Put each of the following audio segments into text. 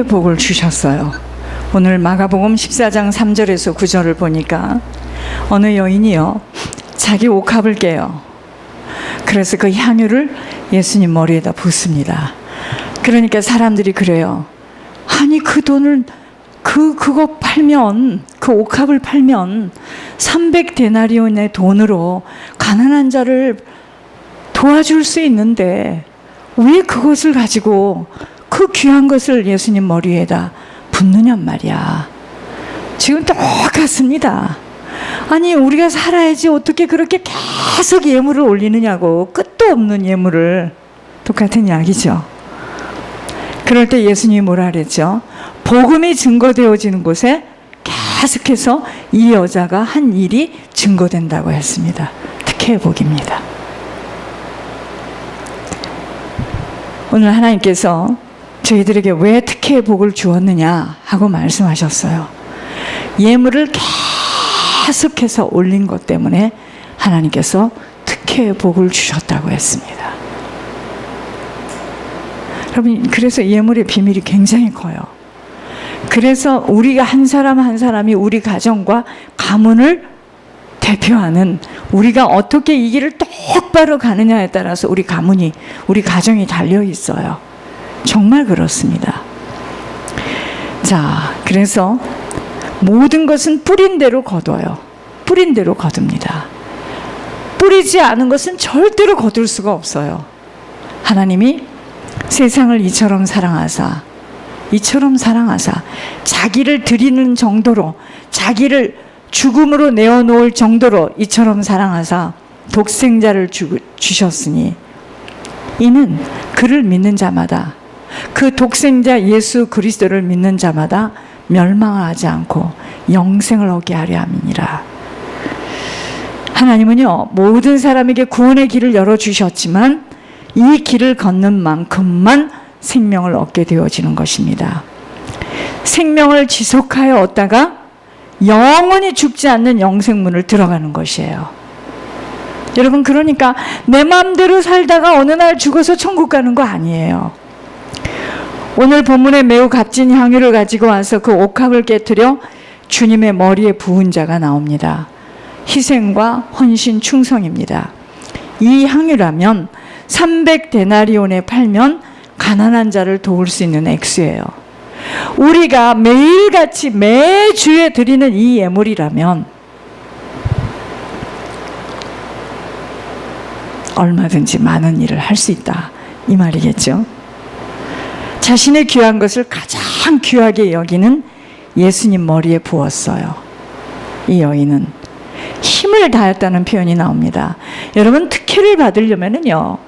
복을 주셨어요. 오늘 마가복음 14장 3절에서 9절을 보니까 어느 여인이요 자기 옥합을 깨요. 그래서 그 향유를 예수님 머리에다 붓습니다. 그러니까 사람들이 그래요. 아니 그 돈을 그거 팔면, 그 옥합을 팔면 300데나리온의 돈으로 가난한 자를 도와줄 수 있는데 왜 그것을 가지고 그 귀한 것을 예수님 머리에다 붓느냔 말이야. 지금 똑같습니다. 아니 우리가 살아야지 어떻게 그렇게 계속 예물을 올리느냐고. 끝도 없는 예물을. 똑같은 이야기죠. 그럴 때 예수님이 뭐라 그랬죠? 복음이 증거되어지는 곳에 계속해서 이 여자가 한 일이 증거된다고 했습니다. 특혜의 복입니다. 오늘 하나님께서 저희들에게 왜 특혜의 복을 주었느냐 하고 말씀하셨어요. 예물을 계속해서 올린 것 때문에 하나님께서 특혜의 복을 주셨다고 했습니다. 여러분, 그래서 예물의 비밀이 굉장히 커요. 그래서 우리가 한 사람 한 사람이 우리 가정과 가문을 대표하는, 우리가 어떻게 이 길을 똑바로 가느냐에 따라서 우리 가문이, 우리 가정이 달려 있어요. 정말 그렇습니다. 자, 그래서 모든 것은 뿌린 대로 거둬요. 뿌린 대로 거둡니다. 뿌리지 않은 것은 절대로 거둘 수가 없어요. 하나님이 세상을 이처럼 사랑하사 자기를 드리는 정도로, 자기를 죽음으로 내어놓을 정도로 이처럼 사랑하사 독생자를 주셨으니 이는 그를 믿는 자마다, 그 독생자 예수 그리스도를 믿는 자마다 멸망하지 않고 영생을 얻게 하려 함이니라. 하나님은요 모든 사람에게 구원의 길을 열어주셨지만 이 길을 걷는 만큼만 생명을 얻게 되어지는 것입니다. 생명을 지속하여 얻다가 영원히 죽지 않는 영생문을 들어가는 것이에요. 여러분, 그러니까 내 마음대로 살다가 어느 날 죽어서 천국 가는 거 아니에요. 오늘 본문에 매우 값진 향유를 가지고 와서 그 옥합을 깨트려 주님의 머리에 부은 자가 나옵니다. 희생과 헌신, 충성입니다. 이 향유라면 300데나리온에 팔면 가난한 자를 도울 수 있는 액수예요. 우리가 매일같이 매주에 드리는 이 예물이라면 얼마든지 많은 일을 할 수 있다, 이 말이겠죠. 자신의 귀한 것을 가장 귀하게 여기는 예수님 머리에 부었어요. 이 여인은 힘을 다했다는 표현이 나옵니다. 여러분, 특혜를 받으려면요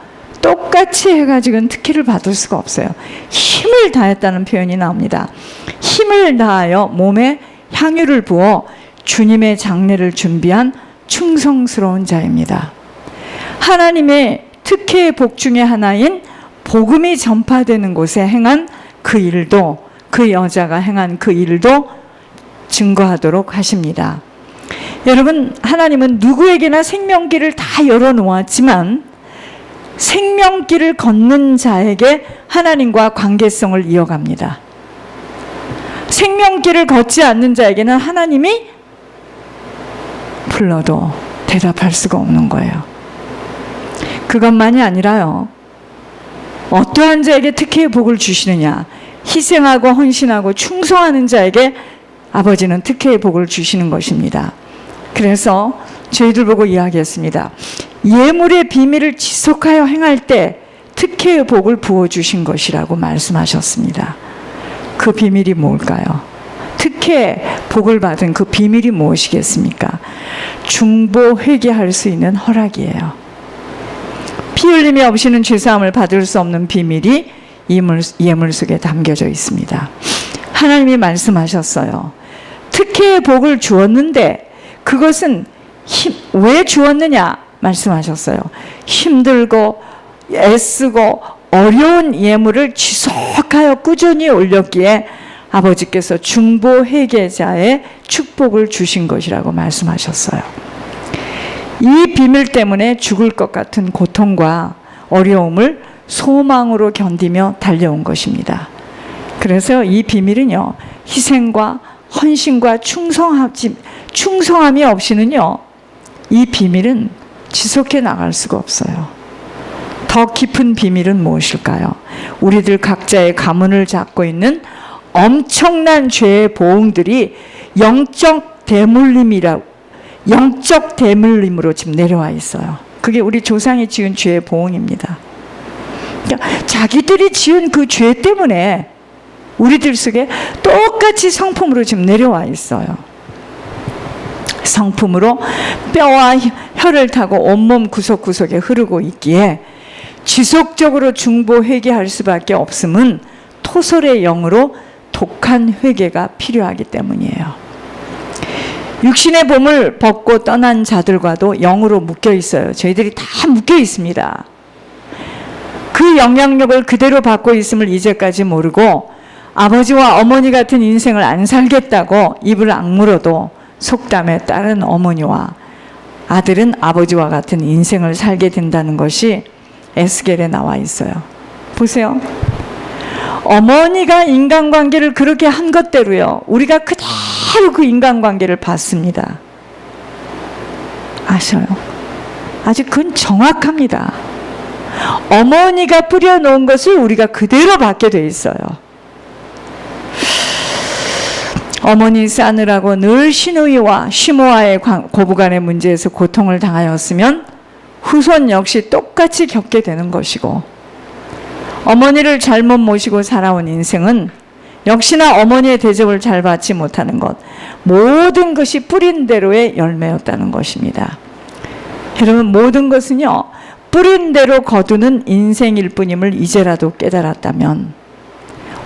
똑같이 해가지고는 특혜를 받을 수가 없어요. 힘을 다했다는 표현이 나옵니다. 힘을 다하여 몸에 향유를 부어 주님의 장례를 준비한 충성스러운 자입니다. 하나님의 특혜의 복 중에 하나인 복음이 전파되는 곳에 행한 그 일도, 그 여자가 행한 그 일도 증거하도록 하십니다. 여러분, 하나님은 누구에게나 생명길을 다 열어놓았지만 생명길을 걷는 자에게 하나님과 관계성을 이어갑니다. 생명길을 걷지 않는 자에게는 하나님이 불러도 대답할 수가 없는 거예요. 그것만이 아니라요, 어떠한 자에게 특혜의 복을 주시느냐, 희생하고 헌신하고 충성하는 자에게 아버지는 특혜의 복을 주시는 것입니다. 그래서 저희들 보고 이야기했습니다. 예물의 비밀을 지속하여 행할 때 특혜의 복을 부어주신 것이라고 말씀하셨습니다. 그 비밀이 뭘까요? 특혜의 복을 받은 그 비밀이 무엇이겠습니까? 중보 회개할 수 있는 허락이에요. 피 흘림이 없이는 죄사함을 받을 수 없는 비밀이 예물 속에 담겨져 있습니다. 하나님이 말씀하셨어요. 특혜의 복을 주었는데 그것은 왜 주었느냐 말씀하셨어요. 힘들고 애쓰고 어려운 예물을 지속하여 꾸준히 올렸기에 아버지께서 중보 회개자의 축복을 주신 것이라고 말씀하셨어요. 이 비밀 때문에 죽을 것 같은 고통과 어려움을 소망으로 견디며 달려온 것입니다. 그래서 이 비밀은요, 희생과 헌신과 충성함이 없이는요, 이 비밀은 지속해 나갈 수가 없어요. 더 깊은 비밀은 무엇일까요? 우리들 각자의 가문을 잡고 있는 엄청난 죄의 보응들이 영적 대물림으로 지금 내려와 있어요. 그게 우리 조상이 지은 죄의 보응입니다. 그러니까 자기들이 지은 그 죄 때문에 우리들 속에 똑같이 성품으로 지금 내려와 있어요. 성품으로 뼈와 혀를 타고 온몸 구석구석에 흐르고 있기에 지속적으로 중보 회개할 수밖에 없음은 토설의 영으로 독한 회개가 필요하기 때문이에요. 육신의 몸을 벗고 떠난 자들과도 영으로 묶여 있어요. 저희들이 다 묶여 있습니다. 그 영향력을 그대로 받고 있음을 이제까지 모르고 아버지와 어머니 같은 인생을 안 살겠다고 입을 악물어도 속담에 따른 어머니와 아들은 아버지와 같은 인생을 살게 된다는 것이 에스겔에 나와 있어요. 보세요. 어머니가 인간관계를 그렇게 한 것대로요, 우리가 그대로 그 인간관계를 받습니다. 아셔요? 아주 그건 정확합니다. 어머니가 뿌려놓은 것을 우리가 그대로 받게 돼 있어요. 어머니 싸느라고 늘 시누이와 시모와의 고부간의 문제에서 고통을 당하였으면 후손 역시 똑같이 겪게 되는 것이고, 어머니를 잘못 모시고 살아온 인생은 역시나 어머니의 대접을 잘 받지 못하는 것, 모든 것이 뿌린 대로의 열매였다는 것입니다. 여러분, 모든 것은요, 뿌린 대로 거두는 인생일 뿐임을 이제라도 깨달았다면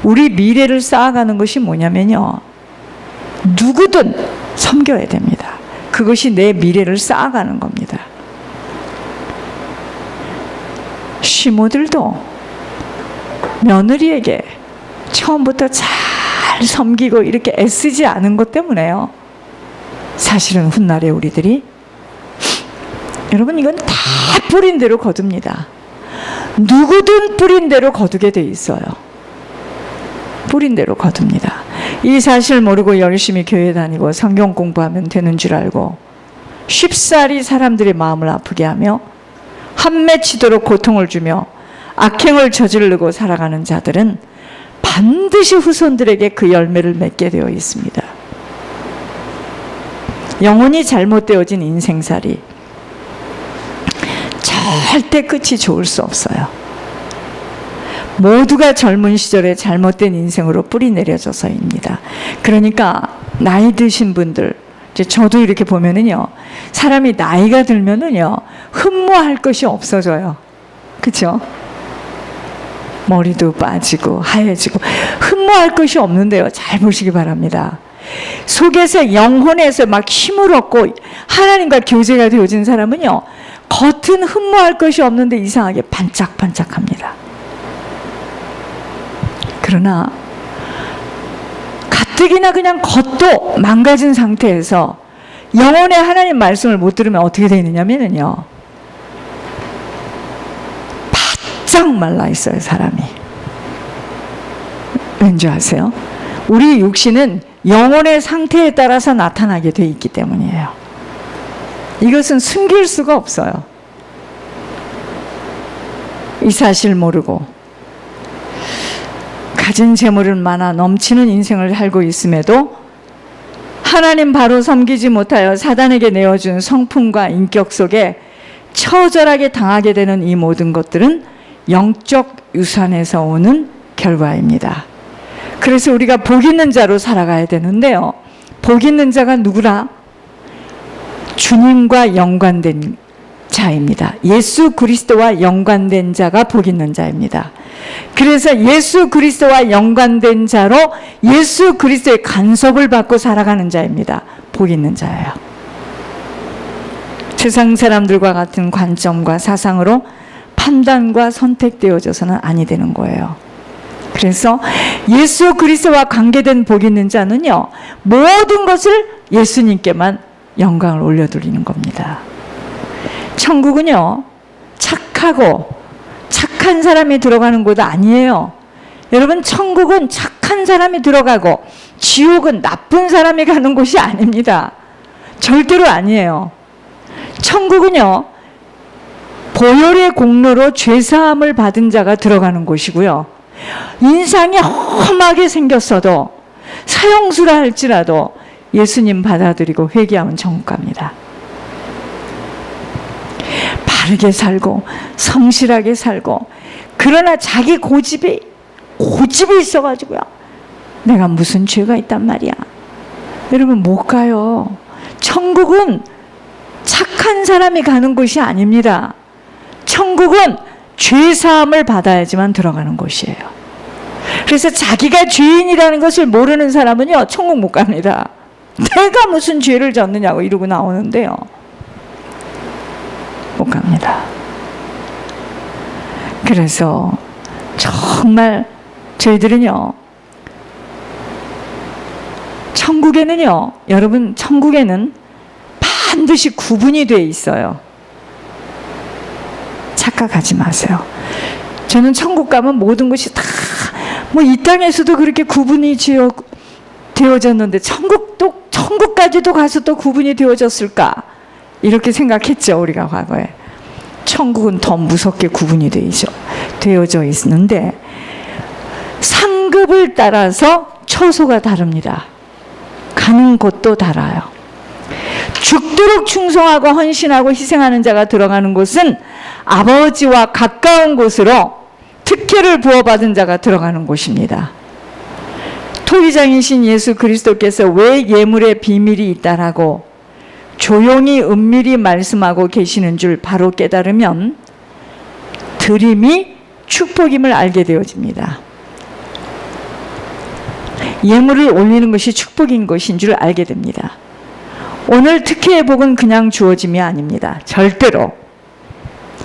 우리 미래를 쌓아가는 것이 뭐냐면요, 누구든 섬겨야 됩니다. 그것이 내 미래를 쌓아가는 겁니다. 시모들도 며느리에게 처음부터 잘 섬기고 이렇게 애쓰지 않은 것 때문에요, 사실은 훗날에 우리들이, 여러분, 이건 다 뿌린 대로 거둡니다. 누구든 뿌린 대로 거두게 돼 있어요. 뿌린 대로 거둡니다. 이 사실 모르고 열심히 교회 다니고 성경 공부하면 되는 줄 알고 쉽사리 사람들의 마음을 아프게 하며 한맺히도록 고통을 주며 악행을 저지르고 살아가는 자들은 반드시 후손들에게 그 열매를 맺게 되어 있습니다. 영혼이 잘못되어진 인생살이 절대 끝이 좋을 수 없어요. 모두가 젊은 시절에 잘못된 인생으로 뿌리 내려져서입니다. 그러니까 나이 드신 분들, 이제 저도 이렇게 보면은요, 사람이 나이가 들면은요, 흠모할 것이 없어져요. 그렇죠? 머리도 빠지고 하얘지고 흠모할 것이 없는데요, 잘 보시기 바랍니다. 속에서 영혼에서 막 힘을 얻고 하나님과 교제가 되어진 사람은요, 겉은 흠모할 것이 없는데 이상하게 반짝반짝합니다. 그러나 가뜩이나 그냥 겉도 망가진 상태에서 영혼의 하나님 말씀을 못 들으면 어떻게 되느냐면요, 바짝 말라 있어요, 사람이. 왠지 아세요? 우리 육신은 영혼의 상태에 따라서 나타나게 돼 있기 때문이에요. 이것은 숨길 수가 없어요. 이 사실 모르고 가진 재물은 많아 넘치는 인생을 살고 있음에도 하나님 바로 섬기지 못하여 사단에게 내어준 성품과 인격 속에 처절하게 당하게 되는 이 모든 것들은 영적 유산에서 오는 결과입니다. 그래서 우리가 복 있는 자로 살아가야 되는데요, 복 있는 자가 누구라? 주님과 연관된 자입니다. 예수 그리스도와 연관된 자가 복 있는 자입니다. 그래서 예수 그리스도와 연관된 자로 예수 그리스도의 간섭을 받고 살아가는 자입니다. 복 있는 자예요. 세상 사람들과 같은 관점과 사상으로 판단과 선택되어져서는 아니 되는 거예요. 그래서 예수 그리스도와 관계된 복 있는 자는요, 모든 것을 예수님께만 영광을 올려드리는 겁니다. 천국은요, 착하고 착한 사람이 들어가는 곳 아니에요. 여러분, 천국은 착한 사람이 들어가고 지옥은 나쁜 사람이 가는 곳이 아닙니다. 절대로 아니에요. 천국은요, 보혈의 공로로 죄사함을 받은 자가 들어가는 곳이고요. 인상이 험하게 생겼어도, 사형수라 할지라도 예수님 받아들이고 회개하면 천국 갑니다. 바르게 살고 성실하게 살고, 그러나 자기 고집이 있어가지고요, 내가 무슨 죄가 있단 말이야, 여러분 못 가요. 천국은 착한 사람이 가는 곳이 아닙니다. 천국은 죄사함을 받아야지만 들어가는 곳이에요. 그래서 자기가 죄인이라는 것을 모르는 사람은요, 천국 못 갑니다. 내가 무슨 죄를 졌느냐고 이러고 나오는데요, 못 갑니다. 그래서 정말 저희들은요, 천국에는요, 여러분, 천국에는 반드시 구분이 돼 있어요. 착각하지 마세요. 저는 천국 가면 모든 것이 다 뭐 이 땅에서도 그렇게 구분이 되어졌는데 천국까지도 가서 또 구분이 되어졌을까, 이렇게 생각했죠, 우리가 과거에. 천국은 더 무섭게 구분이 되어져 있는데, 상급을 따라서 처소가 다릅니다. 가는 곳도 달라요. 죽도록 충성하고 헌신하고 희생하는 자가 들어가는 곳은 아버지와 가까운 곳으로 특혜를 부어받은 자가 들어가는 곳입니다. 토기장이신 예수 그리스도께서 왜 예물의 비밀이 있다라고 조용히 은밀히 말씀하고 계시는 줄 바로 깨달으면 드림이 축복임을 알게 되어집니다. 예물을 올리는 것이 축복인 것인 줄 알게 됩니다. 오늘 특혜의 복은 그냥 주어짐이 아닙니다. 절대로.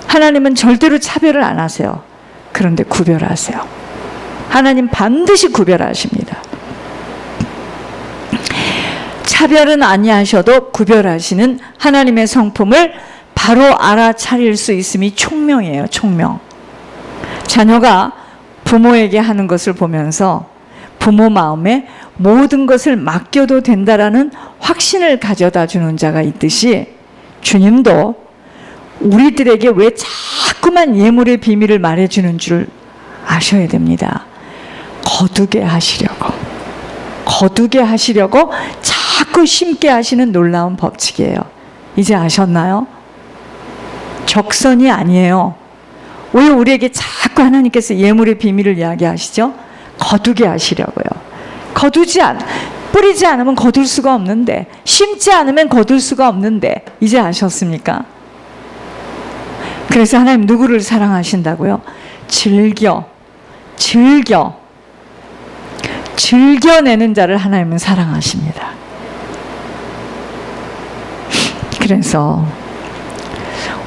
하나님은 절대로 차별을 안 하세요. 그런데 구별하세요. 하나님 반드시 구별하십니다. 차별은 아니하셔도 구별하시는 하나님의 성품을 바로 알아차릴 수 있음이 총명이에요. 총명. 자녀가 부모에게 하는 것을 보면서 부모 마음에 모든 것을 맡겨도 된다라는 확신을 가져다 주는 자가 있듯이, 주님도 우리들에게 왜 자꾸만 예물의 비밀을 말해주는 줄 아셔야 됩니다. 거두게 하시려고 자꾸 심게 하시는 놀라운 법칙이에요. 이제 아셨나요? 적선이 아니에요. 왜 우리에게 자꾸 하나님께서 예물의 비밀을 이야기하시죠? 거두게 하시려고요. 뿌리지 않으면 거둘 수가 없는데, 심지 않으면 거둘 수가 없는데, 이제 아셨습니까? 그래서 하나님 누구를 사랑하신다고요? 즐겨내는 자를 하나님은 사랑하십니다. 그래서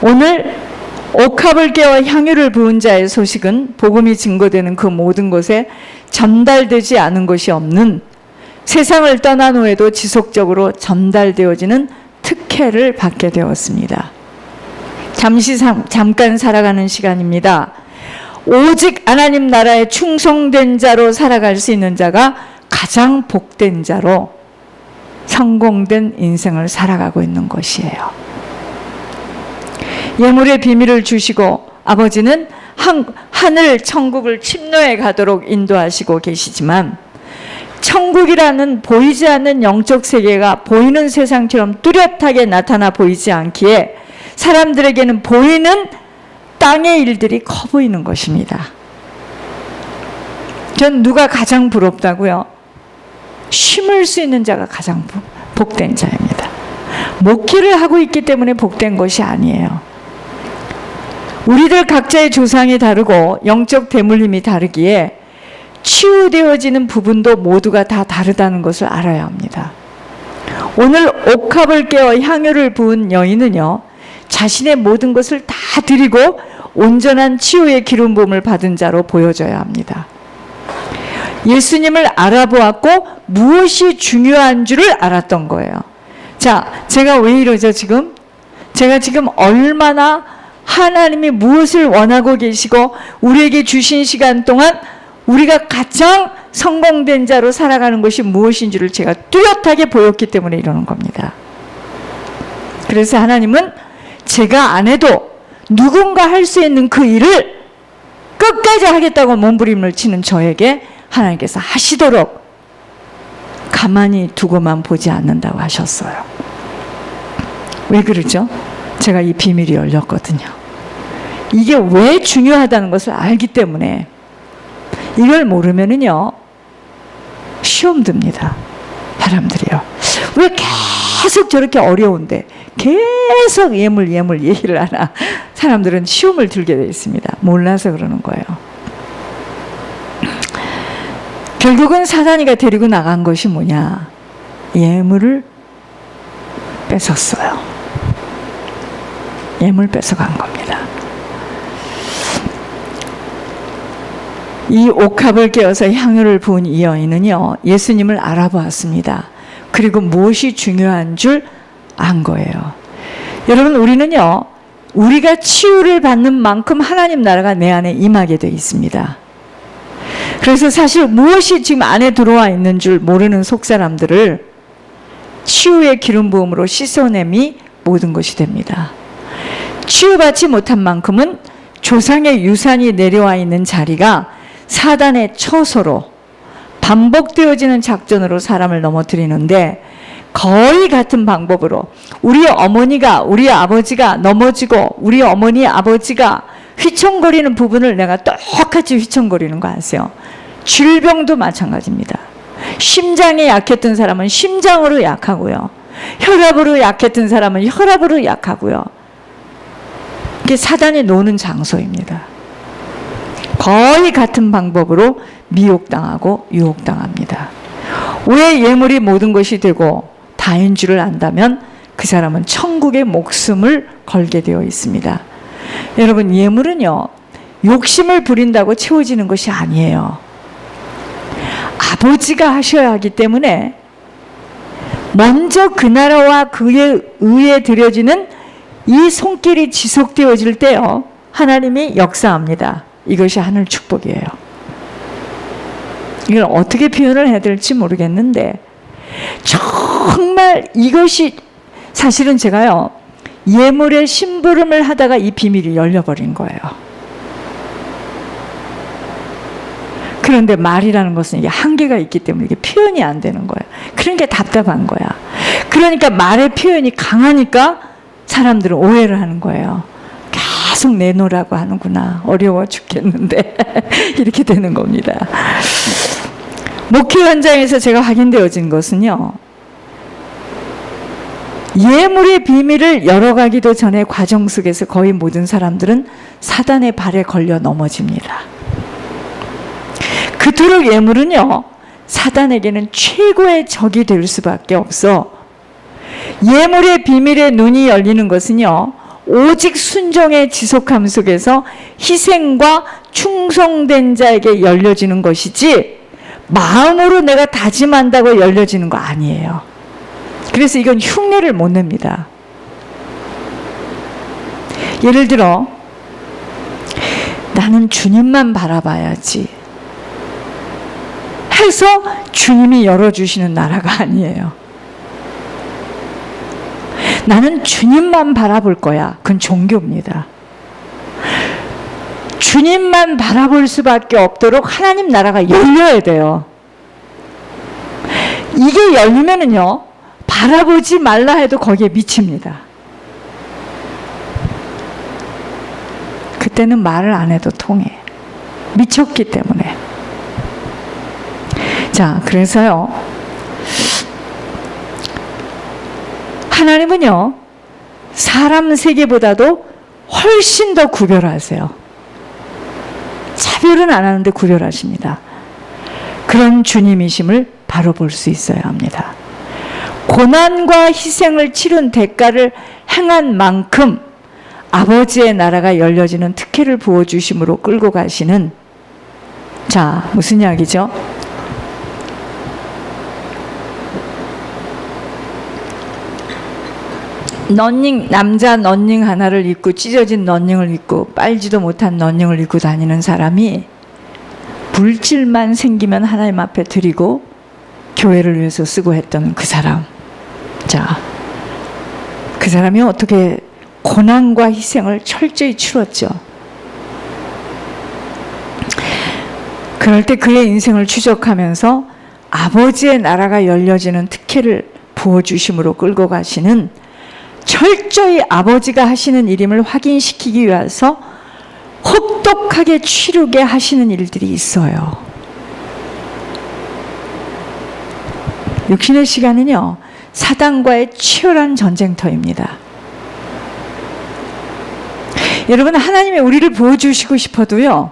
오늘 옥합을 깨워 향유를 부은 자의 소식은 복음이 증거되는 그 모든 곳에 전달되지 않은 것이 없는, 세상을 떠난 후에도 지속적으로 전달되어지는 특혜를 받게 되었습니다. 잠깐 살아가는 시간입니다. 오직 하나님 나라에 충성된 자로 살아갈 수 있는 자가 가장 복된 자로 성공된 인생을 살아가고 있는 것이에요. 예물의 비밀을 주시고 아버지는 하늘 천국을 침노해 가도록 인도하시고 계시지만, 천국이라는 보이지 않는 영적 세계가 보이는 세상처럼 뚜렷하게 나타나 보이지 않기에 사람들에게는 보이는 땅의 일들이 커 보이는 것입니다. 전 누가 가장 부럽다고요? 심을 수 있는 자가 가장 복된 자입니다. 목회를 하고 있기 때문에 복된 것이 아니에요. 우리들 각자의 조상이 다르고 영적 대물림이 다르기에 치유되어지는 부분도 모두가 다 다르다는 것을 알아야 합니다. 오늘 옥합을 깨어 향유를 부은 여인은요, 자신의 모든 것을 다 드리고 온전한 치유의 기름 부음을 받은 자로 보여져야 합니다. 예수님을 알아보았고 무엇이 중요한 줄을 알았던 거예요. 자, 제가 왜 이러죠 지금? 제가 지금 얼마나 하나님이 무엇을 원하고 계시고 우리에게 주신 시간 동안 우리가 가장 성공된 자로 살아가는 것이 무엇인 줄을 제가 뚜렷하게 보였기 때문에 이러는 겁니다. 그래서 하나님은 제가 안 해도 누군가 할 수 있는 그 일을 끝까지 하겠다고 몸부림을 치는 저에게 하나님께서 하시도록 가만히 두고만 보지 않는다고 하셨어요. 왜 그러죠? 제가 이 비밀이 열렸거든요. 이게 왜 중요하다는 것을 알기 때문에. 이걸 모르면은요, 시험 듭니다. 사람들이요. 왜 계속 저렇게 어려운데 계속 예물 얘기를 하나. 사람들은 시험을 들게 되어 있습니다. 몰라서 그러는 거예요. 결국은 사단이가 데리고 나간 것이 뭐냐? 예물을 뺏었어요. 예물 뺏어간 겁니다. 이 옥합을 깨어서 향유를 부은 이 여인은요, 예수님을 알아보았습니다. 그리고 무엇이 중요한 줄 안 거예요. 여러분, 우리는요, 우리가 치유를 받는 만큼 하나님 나라가 내 안에 임하게 되어 있습니다. 그래서 사실 무엇이 지금 안에 들어와 있는 줄 모르는 속사람들을 치유의 기름 부음으로 씻어냄이 모든 것이 됩니다. 치유받지 못한 만큼은 조상의 유산이 내려와 있는 자리가 사단의 처소로 반복되어지는 작전으로 사람을 넘어뜨리는데, 거의 같은 방법으로 우리 어머니가, 우리 아버지가 넘어지고 우리 어머니 아버지가 휘청거리는 부분을 내가 똑같이 휘청거리는 거 아세요? 질병도 마찬가지입니다. 심장이 약했던 사람은 심장으로 약하고요, 혈압으로 약했던 사람은 혈압으로 약하고요. 이게 사단이 노는 장소입니다. 거의 같은 방법으로 미혹당하고 유혹당합니다. 왜 예물이 모든 것이 되고 다인 줄을 안다면 그 사람은 천국의 목숨을 걸게 되어 있습니다. 여러분, 예물은요, 욕심을 부린다고 채워지는 것이 아니에요. 아버지가 하셔야 하기 때문에 먼저 그 나라와 그에 의해 드려지는 이 손길이 지속되어질 때요, 하나님이 역사합니다. 이것이 하늘 축복이에요. 이걸 어떻게 표현을 해야 될지 모르겠는데, 정말 이것이 사실은 제가요, 예물의 심부름을 하다가 이 비밀이 열려버린 거예요. 그런데 말이라는 것은 이게 한계가 있기 때문에 이게 표현이 안 되는 거예요. 그러니까 답답한 거야. 그러니까 말의 표현이 강하니까 사람들은 오해를 하는 거예요. 계속 내놓으라고 하는구나. 어려워 죽겠는데. 이렇게 되는 겁니다. 목회 현장에서 제가 확인되어진 것은요, 예물의 비밀을 열어가기도 전에 과정 속에서 거의 모든 사람들은 사단의 발에 걸려 넘어집니다. 그토록 예물은요, 사단에게는 최고의 적이 될 수밖에 없어. 예물의 비밀에 눈이 열리는 것은요, 오직 순종의 지속함 속에서 희생과 충성된 자에게 열려지는 것이지, 마음으로 내가 다짐한다고 열려지는 거 아니에요. 그래서 이건 흉내를 못 냅니다. 예를 들어, 나는 주님만 바라봐야지 해서 주님이 열어주시는 나라가 아니에요. 나는 주님만 바라볼 거야. 그건 종교입니다. 주님만 바라볼 수밖에 없도록 하나님 나라가 열려야 돼요. 이게 열리면은요, 바라보지 말라 해도 거기에 미칩니다. 그때는 말을 안 해도 통해. 미쳤기 때문에. 자, 그래서요, 하나님은요, 사람 세계보다도 훨씬 더 구별하세요. 차별은 안 하는데 구별하십니다. 그런 주님이심을 바로 볼 수 있어야 합니다. 고난과 희생을 치른 대가를 행한 만큼 아버지의 나라가 열려지는 특혜를 부어주심으로 끌고 가시는, 자, 무슨 이야기죠? 남자 런닝 하나를 입고 찢어진 런닝을 입고 빨지도 못한 런닝을 입고 다니는 사람이 물질만 생기면 하나님 앞에 드리고 교회를 위해서 쓰고 했던 그 사람. 자, 그 사람이 어떻게 고난과 희생을 철저히 치렀죠. 그럴 때 그의 인생을 추적하면서 아버지의 나라가 열려지는 특혜를 부어주심으로 끌고 가시는, 철저히 아버지가 하시는 일임을 확인시키기 위해서 혹독하게 치르게 하시는 일들이 있어요. 육신의 시간은요, 사단과의 치열한 전쟁터입니다. 여러분, 하나님이 우리를 보여주시고 싶어도요,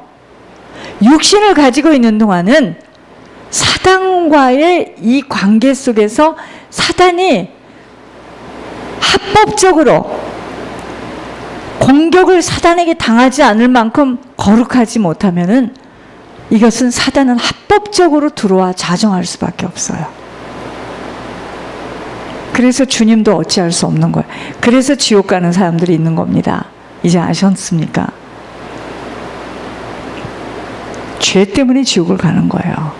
육신을 가지고 있는 동안은 사단과의 이 관계 속에서 사단이 합법적으로 공격을 사단에게 당하지 않을 만큼 거룩하지 못하면은 이것은 사단은 합법적으로 들어와 자정할 수밖에 없어요. 그래서 주님도 어찌할 수 없는 거예요. 그래서 지옥 가는 사람들이 있는 겁니다. 이제 아셨습니까? 죄 때문에 지옥을 가는 거예요.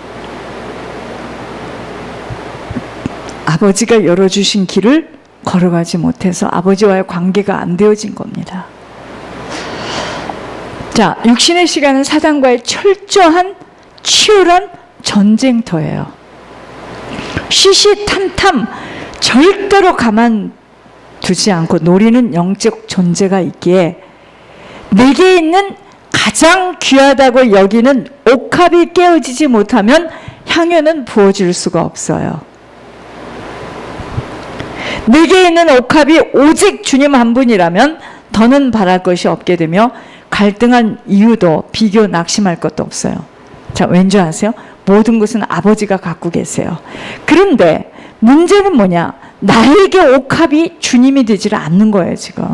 아버지가 열어주신 길을 걸어가지 못해서 아버지와의 관계가 안 되어진 겁니다. 자, 육신의 시간은 사단과의 철저한 치열한 전쟁터예요. 시시탐탐 절대로 가만두지 않고 노리는 영적 존재가 있기에 내게 있는 가장 귀하다고 여기는 옥합이 깨어지지 못하면 향유는 부어질 수가 없어요. 내게 있는 옥합이 오직 주님 한 분이라면 더는 바랄 것이 없게 되며 갈등한 이유도 비교 낙심할 것도 없어요. 자, 왠지 아세요? 모든 것은 아버지가 갖고 계세요. 그런데 문제는 뭐냐? 나에게 옥합이 주님이 되지를 않는 거예요, 지금.